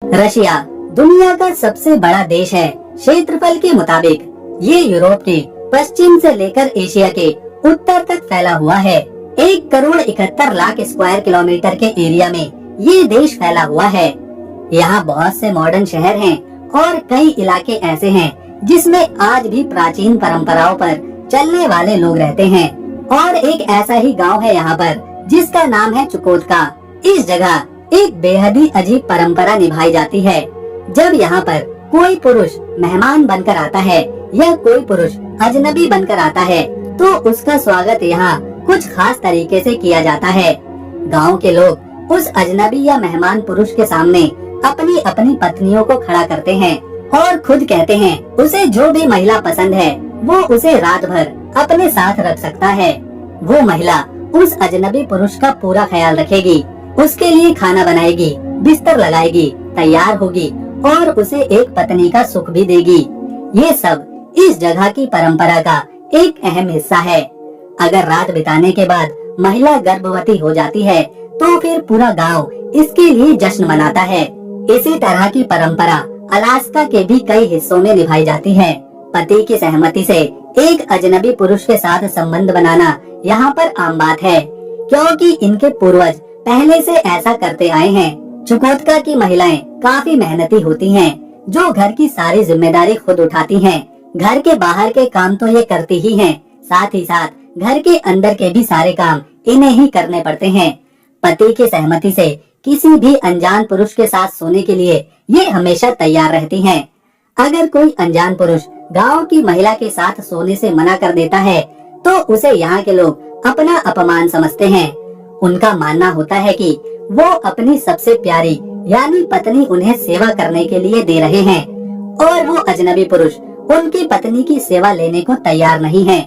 Russia दुनिया का सबसे बड़ा देश है। क्षेत्रफल के मुताबिक ये यूरोप के पश्चिम से लेकर एशिया के उत्तर तक फैला हुआ है। 1,71,00,000 स्क्वायर किलोमीटर के एरिया में ये देश फैला हुआ है। यहाँ बहुत से मॉडर्न शहर हैं और कई इलाके ऐसे हैं जिसमें आज भी प्राचीन परंपराओं पर चलने वाले लोग रहते हैं। और एक ऐसा ही गांव है यहाँ पर जिसका नाम है चुकोतका। इस जगह एक बेहद ही अजीब परंपरा निभाई जाती है। जब यहाँ पर कोई पुरुष मेहमान बनकर आता है या कोई पुरुष अजनबी बनकर आता है तो उसका स्वागत यहाँ कुछ खास तरीके से किया जाता है। गांव के लोग उस अजनबी या मेहमान पुरुष के सामने अपनी अपनी पत्नियों को खड़ा करते हैं और खुद कहते हैं उसे जो भी महिला पसंद है वो उसे रात भर अपने साथ रख सकता है। वो महिला उस अजनबी पुरुष का पूरा ख्याल रखेगी, उसके लिए खाना बनाएगी, बिस्तर लगाएगी, तैयार होगी और उसे एक पत्नी का सुख भी देगी। ये सब इस जगह की परंपरा का एक अहम हिस्सा है। अगर रात बिताने के बाद महिला गर्भवती हो जाती है तो फिर पूरा गांव इसके लिए जश्न मनाता है। इसी तरह की परंपरा अलास्का के भी कई हिस्सों में निभाई जाती है। पति की सहमति से एक अजनबी पुरुष के साथ संबंध बनाना यहाँ पर आम बात है, क्योंकि इनके पूर्वज पहले से ऐसा करते आए हैं। चुकोतका की महिलाएं काफी मेहनती होती हैं, जो घर की सारी जिम्मेदारी खुद उठाती हैं। घर के बाहर के काम तो ये करती ही हैं, साथ ही साथ घर के अंदर के भी सारे काम इन्हें ही करने पड़ते हैं। पति की सहमति से किसी भी अनजान पुरुष के साथ सोने के लिए ये हमेशा तैयार रहती हैं। अगर कोई अनजान पुरुष गांव की महिला के साथ सोने से मना कर देता है तो उसे यहाँ के लोग अपना अपमान समझते हैं। उनका मानना होता है कि वो अपनी सबसे प्यारी यानी पत्नी उन्हें सेवा करने के लिए दे रहे हैं और वो अजनबी पुरुष उनकी पत्नी की सेवा लेने को तैयार नहीं है।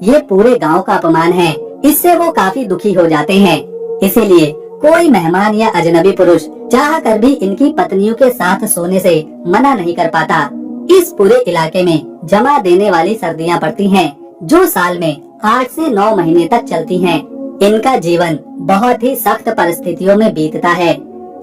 ये पूरे गांव का अपमान है। इससे वो काफी दुखी हो जाते हैं। इसीलिए कोई मेहमान या अजनबी पुरुष चाह कर भी इनकी पत्नियों के साथ सोने से मना नहीं कर पाता। इस पूरे इलाके में जमा देने वाली सर्दियाँ पड़ती हैं, जो साल में 8 से 9 महीने तक चलती हैं। इनका जीवन बहुत ही सख्त परिस्थितियों में बीतता है।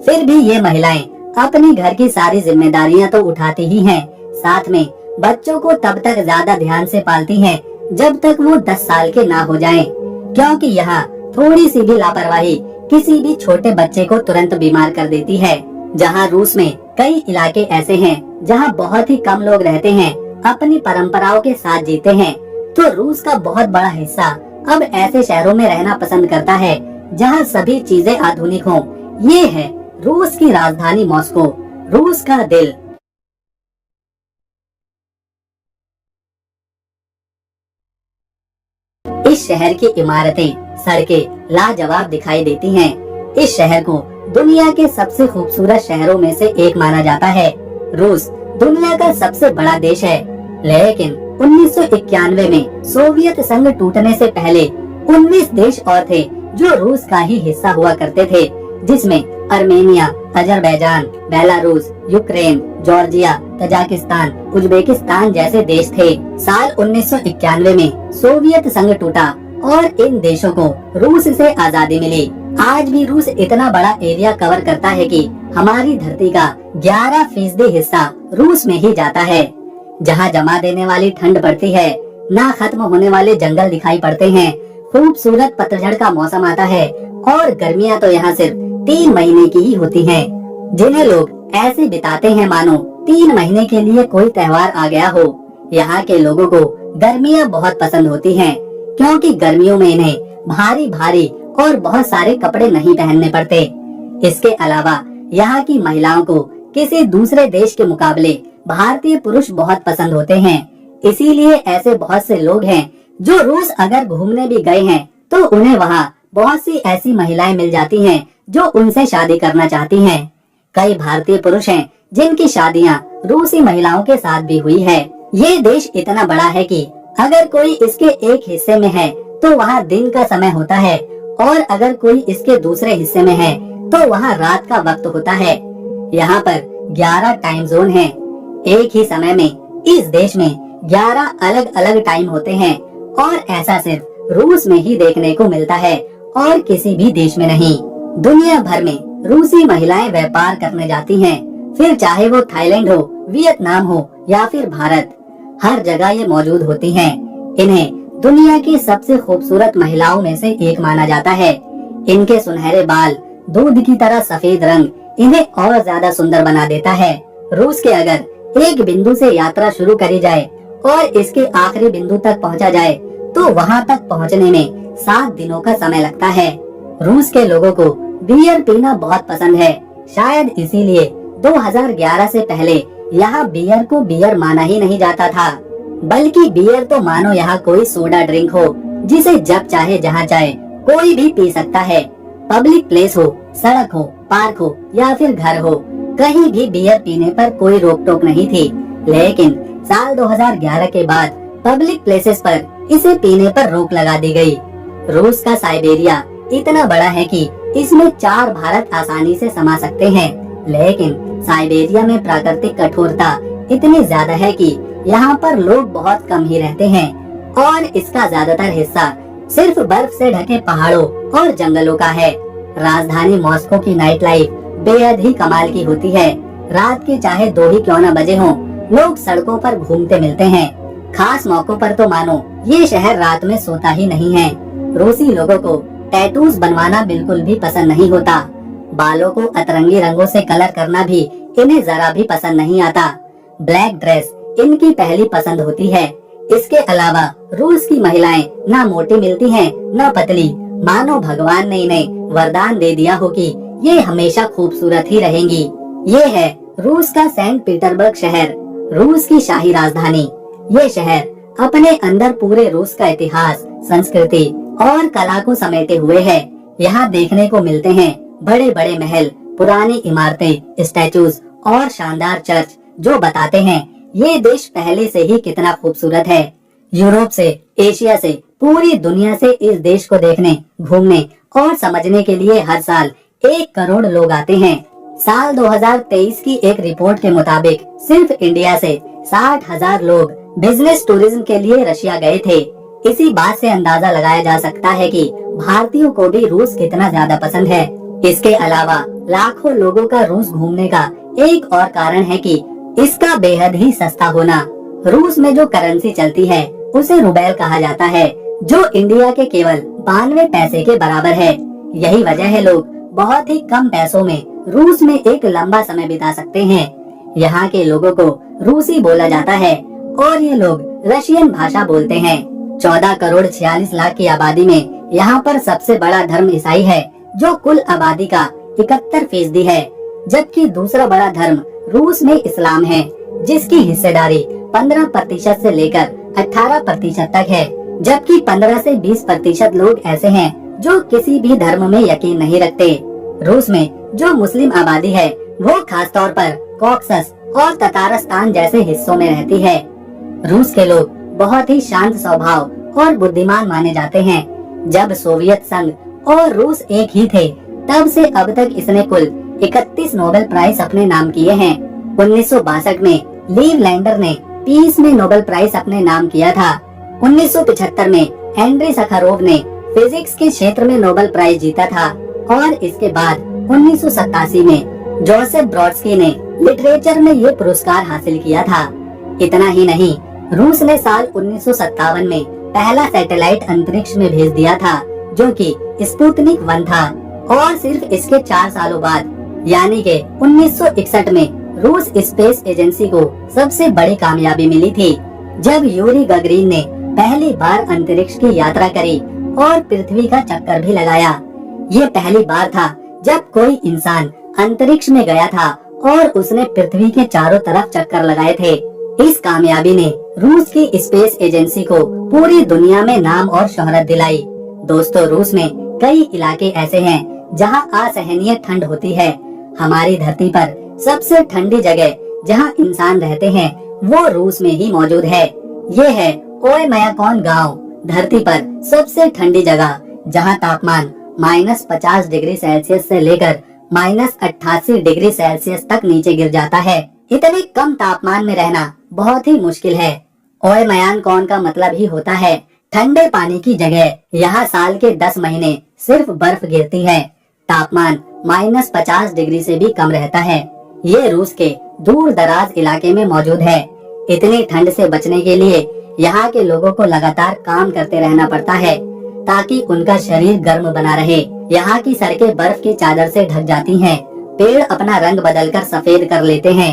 फिर भी ये महिलाएं अपने घर की सारी जिम्मेदारियां तो उठाती ही हैं, साथ में बच्चों को तब तक ज्यादा ध्यान से पालती हैं जब तक वो 10 साल के ना हो जाएं, क्योंकि यहाँ थोड़ी सी भी लापरवाही किसी भी छोटे बच्चे को तुरंत बीमार कर देती है। जहाँ रूस में कई इलाके ऐसे हैं जहाँ बहुत ही कम लोग रहते हैं, अपनी परंपराओं के साथ जीते हैं, तो रूस का बहुत बड़ा हिस्सा अब ऐसे शहरों में रहना पसंद करता है जहाँ सभी चीजें आधुनिक हों। ये है रूस की राजधानी मॉस्को, रूस का दिल। इस शहर की इमारतें, सड़कें लाजवाब दिखाई देती हैं। इस शहर को दुनिया के सबसे खूबसूरत शहरों में से एक माना जाता है। रूस दुनिया का सबसे बड़ा देश है, लेकिन 1991 में सोवियत संघ टूटने से पहले 19 देश और थे जो रूस का ही हिस्सा हुआ करते थे, जिसमें Armenia, Azerbaijan, Belarus, Ukraine, Georgia, Tajikistan, Uzbekistan जैसे देश थे। साल 1991 में सोवियत संघ टूटा और इन देशों को रूस से आजादी मिली। आज भी रूस इतना बड़ा एरिया कवर करता है कि हमारी धरती का 11% हिस्सा रूस में ही जाता है। जहाँ जमा देने वाली ठंड पड़ती है, ना खत्म होने वाले जंगल दिखाई पड़ते हैं, खूबसूरत पतझड़ का मौसम आता है और गर्मियाँ तो यहाँ सिर्फ 3 महीने की ही होती हैं, जिन्हें लोग ऐसे बिताते हैं मानो 3 महीने के लिए कोई त्योहार आ गया हो। यहाँ के लोगों को गर्मियाँ बहुत पसंद होती हैं, क्योंकि गर्मियों में इन्हें भारी भारी और बहुत सारे कपड़े नहीं पहनने पड़ते। इसके अलावा यहाँ की महिलाओं को किसी दूसरे देश के मुकाबले भारतीय पुरुष बहुत पसंद होते हैं। इसीलिए ऐसे बहुत से लोग हैं जो रूस अगर घूमने भी गए हैं तो उन्हें वहाँ बहुत सी ऐसी महिलाएं मिल जाती हैं जो उनसे शादी करना चाहती हैं। कई भारतीय पुरुष हैं जिनकी शादियाँ रूसी महिलाओं के साथ भी हुई है। ये देश इतना बड़ा है कि अगर कोई इसके एक हिस्से में है तो वहाँ दिन का समय होता है, और अगर कोई इसके दूसरे हिस्से में है तो वहाँ रात का वक्त होता है। यहाँ पर 11 टाइम जोन हैं। एक ही समय में इस देश में 11 अलग अलग टाइम होते हैं, और ऐसा सिर्फ रूस में ही देखने को मिलता है और किसी भी देश में नहीं। दुनिया भर में रूसी महिलाएं व्यापार करने जाती हैं, फिर चाहे वो थाईलैंड हो, वियतनाम हो या फिर भारत, हर जगह ये मौजूद होती हैं। इन्हें दुनिया की सबसे खूबसूरत महिलाओं में से एक माना जाता है। इनके सुनहरे बाल, दूध की तरह सफेद रंग इन्हें और ज्यादा सुंदर बना देता है। रूस के अगर एक बिंदु से यात्रा शुरू करी जाए और इसके आखिरी बिंदु तक पहुंचा जाए तो वहां तक पहुंचने में 7 दिनों का समय लगता है। रूस के लोगों को बियर पीना बहुत पसंद है। शायद इसीलिए 2011 से पहले यहाँ बियर को बियर माना ही नहीं जाता था, बल्कि बियर तो मानो यहाँ कोई सोडा ड्रिंक हो जिसे जब चाहे जहाँ चाहे कोई भी पी सकता है। पब्लिक प्लेस हो, सड़क हो, पार्क हो या फिर घर हो, कहीं भी बियर पीने पर कोई रोक टोक नहीं थी। लेकिन साल 2011 के बाद पब्लिक प्लेसेस पर इसे पीने पर रोक लगा दी गई। रूस का साइबेरिया इतना बड़ा है कि इसमें 4 भारत आसानी से समा सकते हैं, लेकिन साइबेरिया में प्राकृतिक कठोरता इतनी ज्यादा है कि यहाँ पर लोग बहुत कम ही रहते हैं और इसका ज्यादातर हिस्सा सिर्फ बर्फ से ढके पहाड़ों और जंगलों का है। राजधानी मॉस्को की नाइट लाइफ बेहद ही कमाल की होती है। रात के चाहे 2 ही क्यों न बजे हों, लोग सड़कों पर घूमते मिलते हैं। खास मौकों पर तो मानो ये शहर रात में सोता ही नहीं है। रूसी लोगों को टैटूज बनवाना बिल्कुल भी पसंद नहीं होता। बालों को अतरंगी रंगों से कलर करना भी इन्हें जरा भी पसंद नहीं आता। ब्लैक ड्रेस इनकी पहली पसंद होती है। इसके अलावा रूस की महिलाएं ना मोटी मिलती हैं, ना पतली। मानो भगवान ने इन्हें वरदान दे दिया हो कि ये हमेशा खूबसूरत ही रहेंगी। ये है रूस का सेंट पीटर्सबर्ग शहर, रूस की शाही राजधानी। ये शहर अपने अंदर पूरे रूस का इतिहास, संस्कृति और कला को समेटे हुए है। यहाँ देखने को मिलते हैं बड़े बड़े महल, पुरानी इमारतें, स्टैचूज और शानदार चर्च, जो बताते हैं ये देश पहले से ही कितना खूबसूरत है। यूरोप से, एशिया से, पूरी दुनिया से इस देश को देखने, घूमने और समझने के लिए हर साल 1 करोड़ लोग आते हैं। साल 2023 की एक रिपोर्ट के मुताबिक सिर्फ इंडिया से 60,000 लोग बिजनेस टूरिज्म के लिए रशिया गए थे। इसी बात से अंदाजा लगाया जा सकता है कि भारतीयों को भी रूस कितना ज्यादा पसंद है। इसके अलावा लाखों लोगों का रूस घूमने का एक और कारण है कि इसका बेहद ही सस्ता होना। रूस में जो करेंसी चलती है उसे रूबेल कहा जाता है, जो इंडिया के केवल 92 पैसे के बराबर है। यही वजह है लोग बहुत ही कम पैसों में रूस में एक लंबा समय बिता सकते हैं। यहाँ के लोगों को रूसी बोला जाता है और ये लोग रशियन भाषा बोलते हैं। 14 करोड़ 46 लाख की आबादी में यहाँ पर सबसे बड़ा धर्म ईसाई है, जो कुल आबादी का 71% है, जबकि दूसरा बड़ा धर्म रूस में इस्लाम है, जिसकी हिस्सेदारी 15% से लेकर 18% तक है। जबकि 15 से 20% लोग ऐसे हैं जो किसी भी धर्म में यकीन नहीं रखते। रूस में जो मुस्लिम आबादी है वो खास तौर पर कॉकसस और ततारस्तान जैसे हिस्सों में रहती है। रूस के लोग बहुत ही शांत स्वभाव और बुद्धिमान माने जाते हैं। जब सोवियत संघ और रूस एक ही थे, तब से अब तक इसने कुल 31 नोबेल प्राइज अपने नाम किए हैं। 1962 में लीव लैंडर ने पीस में नोबेल प्राइज अपने नाम किया था। 1975 में एंड्री सखारोव ने फिजिक्स के क्षेत्र में नोबेल प्राइज जीता था और इसके बाद 1987 में जोसेफ ब्रॉडस्की ने लिटरेचर में ये पुरस्कार हासिल किया था। इतना ही नहीं, रूस ने साल 1957 में पहला सैटेलाइट अंतरिक्ष में भेज दिया था, जो कि स्पुतनिक 1 था। और सिर्फ इसके 4 सालों बाद यानी के 1961 में रूस स्पेस एजेंसी को सबसे बड़ी कामयाबी मिली थी, जब यूरी गगरिन ने पहली बार अंतरिक्ष की यात्रा करी और पृथ्वी का चक्कर भी लगाया। ये पहली बार था जब कोई इंसान अंतरिक्ष में गया था और उसने पृथ्वी के चारों तरफ चक्कर लगाए थे। इस कामयाबी ने रूस की स्पेस एजेंसी को पूरी दुनिया में नाम और शोहरत दिलाई। दोस्तों, रूस में कई इलाके ऐसे हैं जहां असहनीय ठंड होती है। हमारी धरती पर सबसे ठंडी जगह जहां इंसान रहते हैं वो रूस में ही मौजूद है। ये है ओयमयाकोन गांव, धरती पर सबसे ठंडी जगह, जहां तापमान -50 डिग्री सेल्सियस से लेकर -88 डिग्री सेल्सियस तक नीचे गिर जाता है। इतने कम तापमान में रहना बहुत ही मुश्किल है। ओयमयाकोन का मतलब ही होता है ठंडे पानी की जगह। यहाँ साल के 10 महीने सिर्फ बर्फ गिरती है। तापमान -50 डिग्री से भी कम रहता है। ये रूस के दूर दराज इलाके में मौजूद है। इतनी ठंड से बचने के लिए यहाँ के लोगों को लगातार काम करते रहना पड़ता है ताकि उनका शरीर गर्म बना रहे। यहाँ की सड़कें बर्फ की चादर से ढक जाती हैं। पेड़ अपना रंग बदलकर सफेद कर लेते हैं।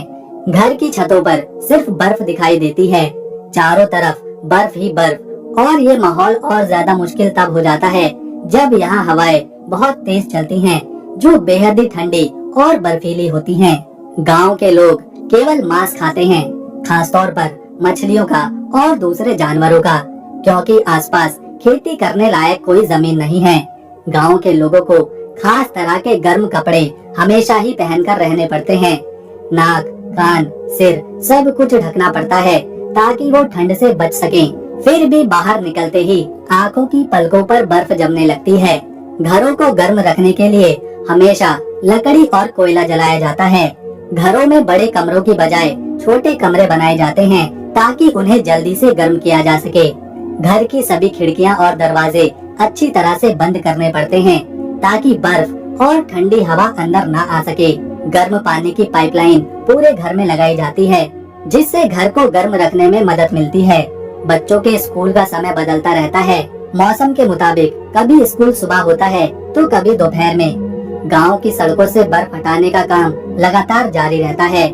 घर की छतों पर सिर्फ बर्फ दिखाई देती है। चारों तरफ बर्फ ही बर्फ। और ये माहौल और ज्यादा मुश्किल तब हो जाता है जब यहाँ हवाएं बहुत तेज चलती हैं, जो बेहद ही ठंडी और बर्फीली होती हैं। गांव के लोग केवल मांस खाते हैं, खासतौर पर मछलियों का और दूसरे जानवरों का, क्योंकि आसपास खेती करने लायक कोई जमीन नहीं है। गांव के लोगों को खास तरह के गर्म कपड़े हमेशा ही पहनकर रहने पड़ते हैं। नाक, कान, सिर सब कुछ ढकना पड़ता है ताकि वो ठंड से बच सकें। फिर भी बाहर निकलते ही आंखों की पलकों पर बर्फ जमने लगती है। घरों को गर्म रखने के लिए हमेशा लकड़ी और कोयला जलाया जाता है। घरों में बड़े कमरों की बजाय छोटे कमरे बनाए जाते हैं ताकि उन्हें जल्दी से गर्म किया जा सके। घर की सभी खिड़कियां और दरवाजे अच्छी तरह से बंद करने पड़ते हैं ताकि बर्फ और ठंडी हवा अंदर न आ सके। गर्म पानी की पाइपलाइन पूरे घर में लगाई जाती है, जिससे घर को गर्म रखने में मदद मिलती है। बच्चों के स्कूल का समय बदलता रहता है, मौसम के मुताबिक। कभी स्कूल सुबह होता है तो कभी दोपहर में। गांव की सड़कों से बर्फ हटाने का काम लगातार जारी रहता है।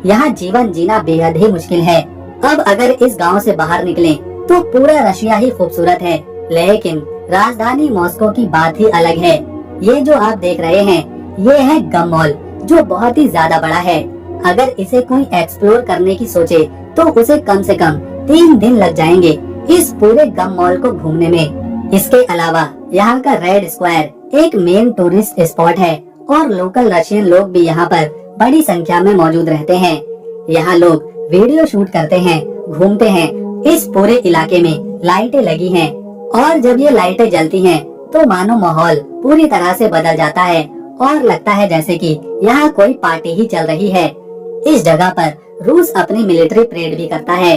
यहाँ जीवन जीना बेहद ही मुश्किल है। अब अगर इस गांव से बाहर निकलें तो पूरा रशिया ही खूबसूरत है, लेकिन राजधानी मॉस्को की बात ही अलग है। ये जो आप देख रहे हैं, ये है गम मॉल, जो बहुत ही ज्यादा बड़ा है। अगर इसे कोई एक्सप्लोर करने की सोचे तो उसे कम से कम 3 दिन लग जाएंगे इस पूरे गम मॉल को घूमने में। इसके अलावा यहाँ का रेड स्क्वायर एक मेन टूरिस्ट स्पॉट है और लोकल रशियन लोग भी यहाँ पर बड़ी संख्या में मौजूद रहते हैं। यहाँ लोग वीडियो शूट करते हैं, घूमते हैं। इस पूरे इलाके में लाइटें लगी हैं और जब ये लाइटें जलती हैं तो मानो माहौल पूरी तरह से बदल जाता है और लगता है जैसे कि यहाँ कोई पार्टी ही चल रही है। इस जगह पर रूस अपनी मिलिट्री परेड भी करता है।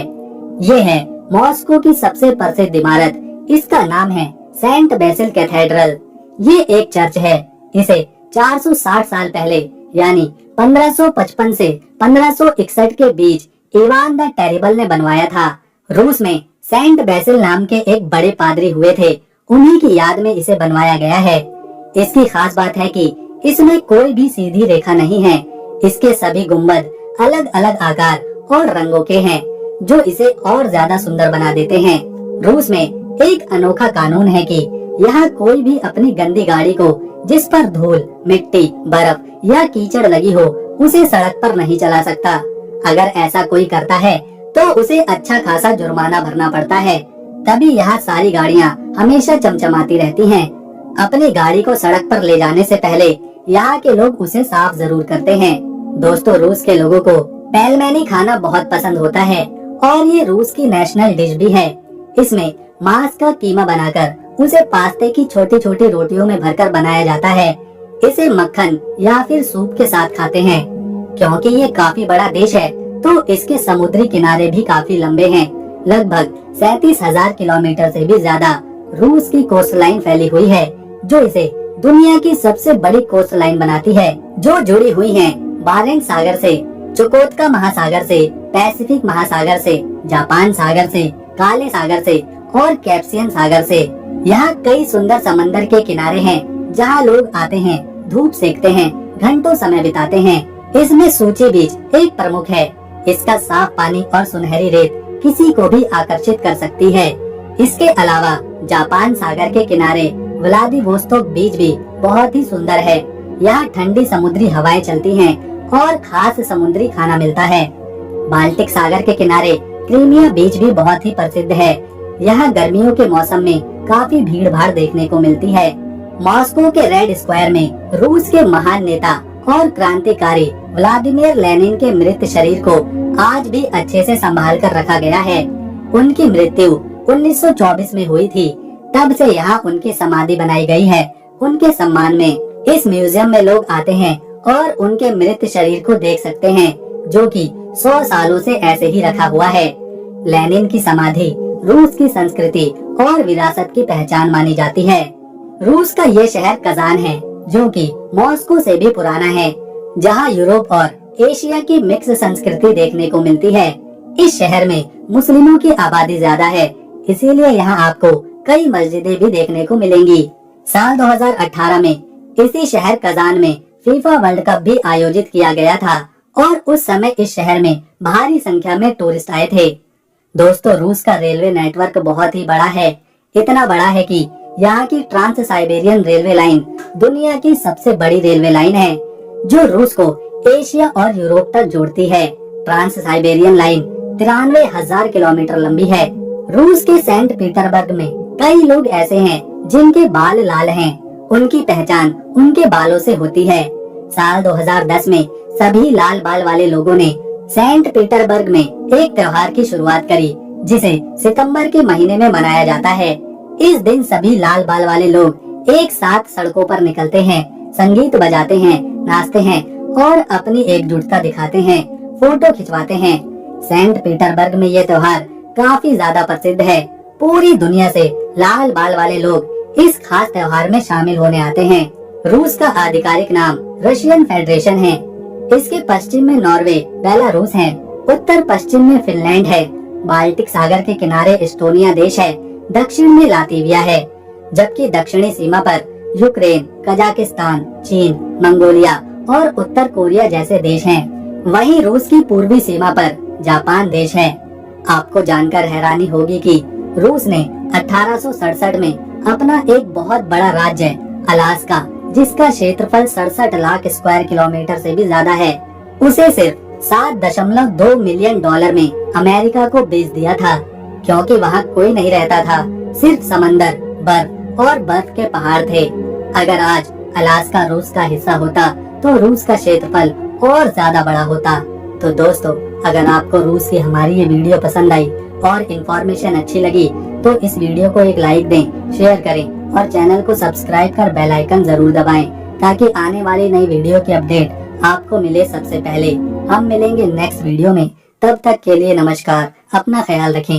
ये है मॉस्को की सबसे प्रसिद्ध इमारत। इसका नाम है सेंट बेसिल कैथेड्रल। ये एक चर्च है। इसे 460 साल पहले यानी 1555 से 1561 के बीच इवान द टेरिबल ने बनवाया था। रूस में सेंट बेसिल नाम के एक बड़े पादरी हुए थे, उन्हीं की याद में इसे बनवाया गया है। इसकी खास बात है कि इसमें कोई भी सीधी रेखा नहीं है। इसके सभी गुंबद अलग अलग आकार और रंगों के हैं, जो इसे और ज्यादा सुंदर बना देते हैं। रूस में एक अनोखा कानून है कि यहाँ कोई भी अपनी गंदी गाड़ी को, जिस पर धूल, मिट्टी, बर्फ या कीचड़ लगी हो, उसे सड़क पर नहीं चला सकता। अगर ऐसा कोई करता है तो उसे अच्छा खासा जुर्माना भरना पड़ता है। तभी यहाँ सारी गाड़ियाँ हमेशा चमचमाती रहती हैं। अपनी गाड़ी को सड़क पर ले जाने से पहले यहाँ के लोग उसे साफ जरूर करते हैं। दोस्तों, रूस के लोगों को पेलमेनी खाना बहुत पसंद होता है और ये रूस की नेशनल डिश भी है। इसमें मांस का कीमा बनाकर उसे पास्ते की छोटी छोटी रोटियों में भरकर बनाया जाता है। इसे मक्खन या फिर सूप के साथ खाते हैं। क्योंकि ये काफी बड़ा देश है तो इसके समुद्री किनारे भी काफी लंबे हैं। लगभग 37,000 किलोमीटर से भी ज्यादा रूस की कोस्ट लाइन फैली हुई है, जो इसे दुनिया की सबसे बड़ी कोस्ट लाइन बनाती है, जो जुड़ी हुई है बारेंट सागर से, चुकोतका महासागर से, पैसिफिक महासागर से, जापान सागर से, काले सागर से और कैप्सियन सागर से। यहाँ कई सुंदर समंदर के किनारे हैं जहाँ लोग आते हैं, धूप सेकते हैं, घंटों समय बिताते हैं। इसमें सूची बीच एक प्रमुख है। इसका साफ पानी और सुनहरी रेत किसी को भी आकर्षित कर सकती है। इसके अलावा जापान सागर के किनारे व्लादिवोस्तोक बीच भी बहुत ही सुंदर है। यहाँ ठंडी समुद्री हवाएं चलती हैं और खास समुद्री खाना मिलता है। बाल्टिक सागर के किनारे क्रीमिया बीच भी बहुत ही प्रसिद्ध है। यहाँ गर्मियों के मौसम में काफी भीड़ भाड़ देखने को मिलती है। मॉस्को के रेड स्क्वायर में रूस के महान नेता और क्रांतिकारी व्लादिमीर लेनिन के मृत शरीर को आज भी अच्छे से संभाल कर रखा गया है। उनकी मृत्यु 1924 में हुई थी। तब से यहाँ उनकी समाधि बनाई गई है। उनके सम्मान में इस म्यूजियम में लोग आते हैं और उनके मृत शरीर को देख सकते हैं, जो कि 100 सालों से ऐसे ही रखा हुआ है। लेनिन की समाधि रूस की संस्कृति और विरासत की पहचान मानी जाती है। रूस का ये शहर कजान है, जो कि मॉस्को से भी पुराना है, जहाँ यूरोप और एशिया की मिक्स संस्कृति देखने को मिलती है। इस शहर में मुस्लिमों की आबादी ज्यादा है, इसीलिए यहाँ आपको कई मस्जिदें भी देखने को मिलेंगी। साल 2018 में इसी शहर कजान में फीफा वर्ल्ड कप भी आयोजित किया गया था और उस समय इस शहर में भारी संख्या में टूरिस्ट आए थे। दोस्तों, रूस का रेलवे नेटवर्क बहुत ही बड़ा है। इतना बड़ा है कि यहाँ की ट्रांस साइबेरियन रेलवे लाइन दुनिया की सबसे बड़ी रेलवे लाइन है, जो रूस को एशिया और यूरोप तक जोड़ती है। ट्रांस साइबेरियन लाइन 93,000 किलोमीटर लंबी है। रूस के सेंट पीटरबर्ग में कई लोग ऐसे हैं जिनके बाल लाल हैं। उनकी पहचान उनके बालों से होती है। साल 2010 में सभी लाल बाल वाले लोगों ने सेंट पीटरबर्ग में एक त्योहार की शुरुआत करी, जिसे सितंबर के महीने में मनाया जाता है। इस दिन सभी लाल बाल वाले लोग एक साथ सड़कों पर निकलते हैं, संगीत बजाते हैं, नाचते हैं और अपनी एकजुटता दिखाते हैं, फोटो खिंचवाते हैं। सेंट पीटरबर्ग में ये त्योहार काफी ज्यादा प्रसिद्ध है। पूरी दुनिया से लाल बाल वाले लोग इस खास त्योहार में शामिल होने आते हैं। रूस का आधिकारिक नाम रशियन फेडरेशन है। इसके पश्चिम में नॉर्वे, बेलारूस है, उत्तर पश्चिम में फिनलैंड है, बाल्टिक सागर के किनारे एस्टोनिया देश है, दक्षिण में लातविया है, जबकि दक्षिणी सीमा पर यूक्रेन, कजाकिस्तान, चीन, मंगोलिया और उत्तर कोरिया जैसे देश हैं। वहीं रूस की पूर्वी सीमा पर जापान देश है। आपको जानकर हैरानी होगी कि रूस ने 1867 में अपना एक बहुत बड़ा राज्य अलास्का, जिसका क्षेत्रफल 67 लाख स्क्वायर किलोमीटर से भी ज्यादा है, उसे सिर्फ $7.2 मिलियन में अमेरिका को बेच दिया था, क्योंकि वहाँ कोई नहीं रहता था, सिर्फ समंदर, बर्फ और बर्फ के पहाड़ थे। अगर आज अलास्का रूस का हिस्सा होता तो रूस का क्षेत्रफल और ज्यादा बड़ा होता। तो दोस्तों, अगर आपको रूस की हमारी ये वीडियो पसंद आई और इन्फॉर्मेशन अच्छी लगी तो इस वीडियो को एक लाइक दें, शेयर करें और चैनल को सब्सक्राइब कर बेल आइकन जरूर दबाएं, ताकि आने वाली नई वीडियो की अपडेट आपको मिले सबसे पहले। हम मिलेंगे नेक्स्ट वीडियो में, तब तक के लिए नमस्कार, अपना ख्याल रखें।